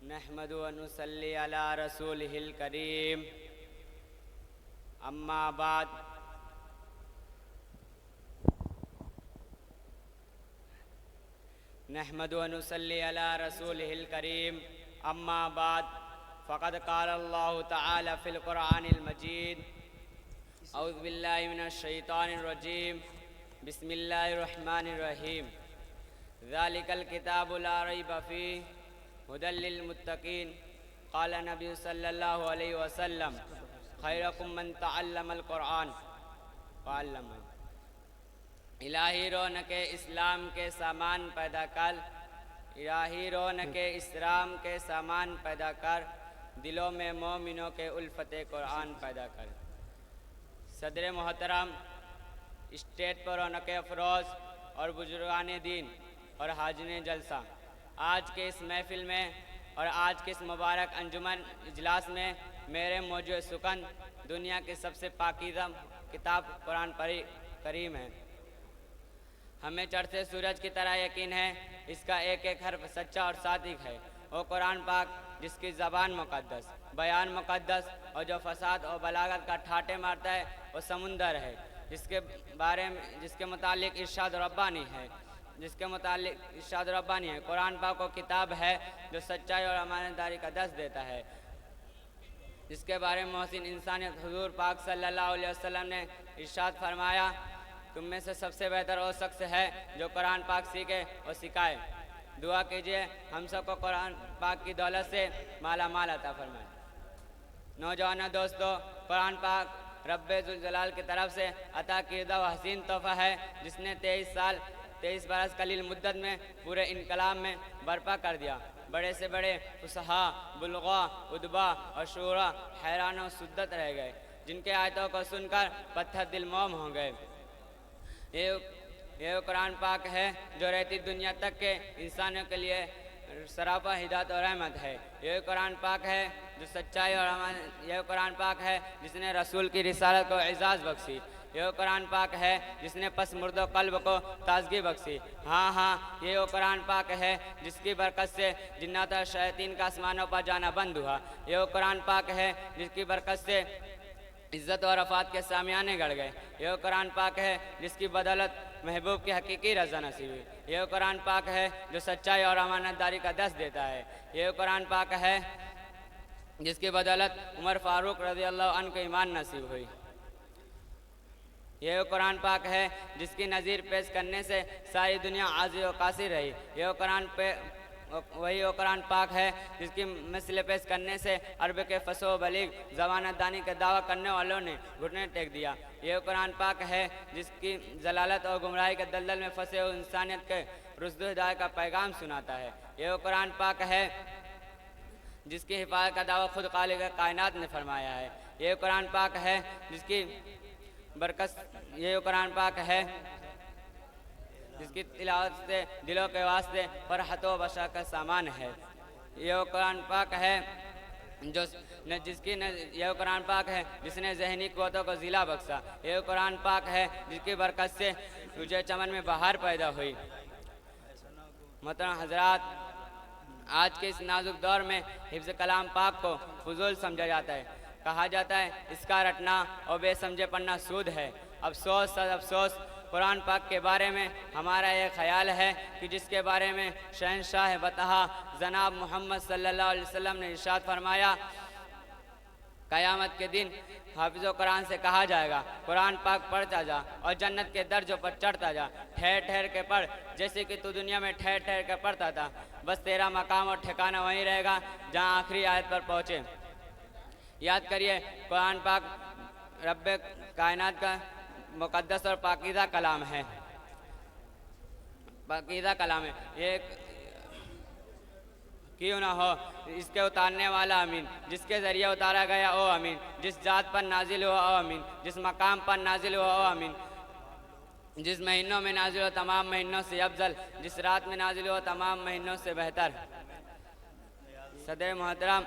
نحمد و نصلی علی رسولہ الکریم اما بعد نحمد و نصلی علی رسولہ الکریم اما بعد فقد قال اللہ تعالی فی القرآن المجید اعوذ باللہ من الشیطان الرجیم بسم اللہ الرحمن الرحیم ذالک الکتاب لا ریب فیہ ہدی للمتقین قال نبی صلی اللہ علیہ وسلم خیرکم من تعلم القرآن وعلمہ۔ الہی رونق اسلام کے سامان پیدا کر، الہی رونق اسلام کے سامان پیدا کر، دلوں میں مومنوں کے الفت قرآن پیدا کر۔ صدر محترم، اسٹیٹ پر رونق افروز اور بزرگان دین اور حاضرین جلسہ، آج کے اس محفل میں اور آج کے اس مبارک انجمن اجلاس میں میرے موضوع سخن دنیا کی سب سے پاکیزہ کتاب قرآن کریم ہے۔ ہمیں چڑھتے سورج کی طرح یقین ہے اس کا ایک ایک حرف سچا اور صادق ہے۔ وہ قرآن پاک جس کی زبان مقدس، بیان مقدس اور جو فساد اور بلاغت کا ٹھاٹے مارتا ہے وہ سمندر ہے، جس کے متعلق ارشاد ربانی ہے، قرآن پاک وہ کتاب ہے جو سچائی اور امانت داری کا درس دیتا ہے، جس کے بارے میں محسن انسانیت حضور پاک صلی اللہ علیہ وسلم نے ارشاد فرمایا، تم میں سے سب سے بہتر وہ شخص ہے جو قرآن پاک سیکھے اور سکھائے۔ دعا کیجئے ہم سب کو قرآن پاک کی دولت سے مالا مال عطا فرمائے۔ نوجوانوں دوستو، قرآن پاک رب ذوالجلال کی طرف سے عطا کردہ و حسین تحفہ ہے، جس نے 23 برس قلیل مدت میں پورے انقلاب میں برپا کر دیا۔ بڑے سے بڑے فصحاء، بلغاء، ادبا اور شعراء حیران و سدت رہ گئے، جن کے آیتوں کو سن کر پتھر دل موم ہو گئے۔ یہ قرآن پاک ہے جو رہتی دنیا تک کے انسانوں کے لیے سراپا ہدایت اور رحمت ہے۔ یہ قرآن پاک ہے جو سچائی اور یہ قرآن پاک ہے جس نے رسول کی رسالت کو اعزاز بخشی۔ یہ قرآن پاک ہے جس نے پس مردہ قلب کو تازگی بخشی۔ ہاں، یہ وہ قرآن پاک ہے جس کی برکت سے جنات اور شیاطین کا آسمانوں پر جانا بند ہوا۔ یہ وہ قرآن پاک ہے جس کی برکت سے عزت و عرفات کے سامیانے گڑ گئے۔ یہ قرآن پاک ہے جس کی بدولت محبوب کی حقیقی رضا نصیب ہوئی۔ یہ قرآن پاک ہے جو سچائی اور امانت داری کا درس دیتا ہے۔ یہ قرآن پاک ہے جس کی بدولت عمر فاروق رضی اللہ عنہ کو ایمان نصیب ہوئی۔ یہ قرآن پاک ہے جس کی نظیر پیش کرنے سے ساری دنیا عاجز و قاصر رہی۔ وہی وہ قرآن پاک ہے جس کی مثل پیش کرنے سے عرب کے فصیح و بلیغ ضمانت دانی کا دعویٰ کرنے والوں نے گھٹنے ٹیک دیا۔ یہ قرآن پاک ہے جس کی ضلالت اور گمراہی کے دلدل میں پھنسے ہوئے انسانیت کے رشد و ہدایت کا پیغام سناتا ہے۔ یہ قرآن پاک ہے جس کی حفاظت کا دعویٰ خود خالق کائنات نے فرمایا ہے۔ یہ قرآن پاک ہے جس کی برکت، یہ قرآن پاک ہے جس کی تلاوت سے دلوں کے واسطے فرحت و بشا کا سامان ہے۔ یہ قرآن پاک ہے یہ قرآن پاک ہے جس نے ذہنی قوتوں کو ضلع بخشا۔ یہ قرآن پاک ہے جس کی برکت سے تجھے چمن میں بہار پیدا ہوئی۔ محترم حضرات، آج کے اس نازک دور میں حفظ کلام پاک کو فضول سمجھا جاتا ہے۔ کہا جاتا ہے اس کا رٹنا اور بے سمجھے پڑھنا سود ہے۔ افسوس سد افسوس، قرآن پاک کے بارے میں ہمارا یہ خیال ہے کہ جس کے بارے میں شہنشاہ بطحا جناب محمد صلی اللہ علیہ وسلم نے ارشاد فرمایا، قیامت کے دن حافظ و قرآن سے کہا جائے گا قرآن پاک پڑھتا جا اور جنت کے درجوں پر چڑھتا جا، ٹھہر ٹھہر کے پڑھ جیسے کہ تو دنیا میں ٹھہر ٹھہر کے پڑھتا تھا، بس تیرا مقام اور ٹھکانہ وہیں رہے گا جہاں آخری آیت پر پہنچے۔ یاد کریے، قرآن پاک رب کائنات کا مقدس اور پاکیزہ کلام ہے، یہ کیوں نہ ہو اس کے اتارنے والا امین، جس کے ذریعے اتارا گیا او امین، جس ذات پر نازل ہوا او امین، جس مقام پر نازل ہوا او امین، جس مہینوں میں نازل ہوا تمام مہینوں سے افضل، جس رات میں نازل ہوا تمام مہینوں سے بہتر۔ صدر محترم،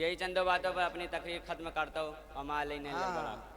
یہی چندوں باتوں پر اپنی تقریر ختم کرتا ہوں۔ وما علینا الا البلاغ۔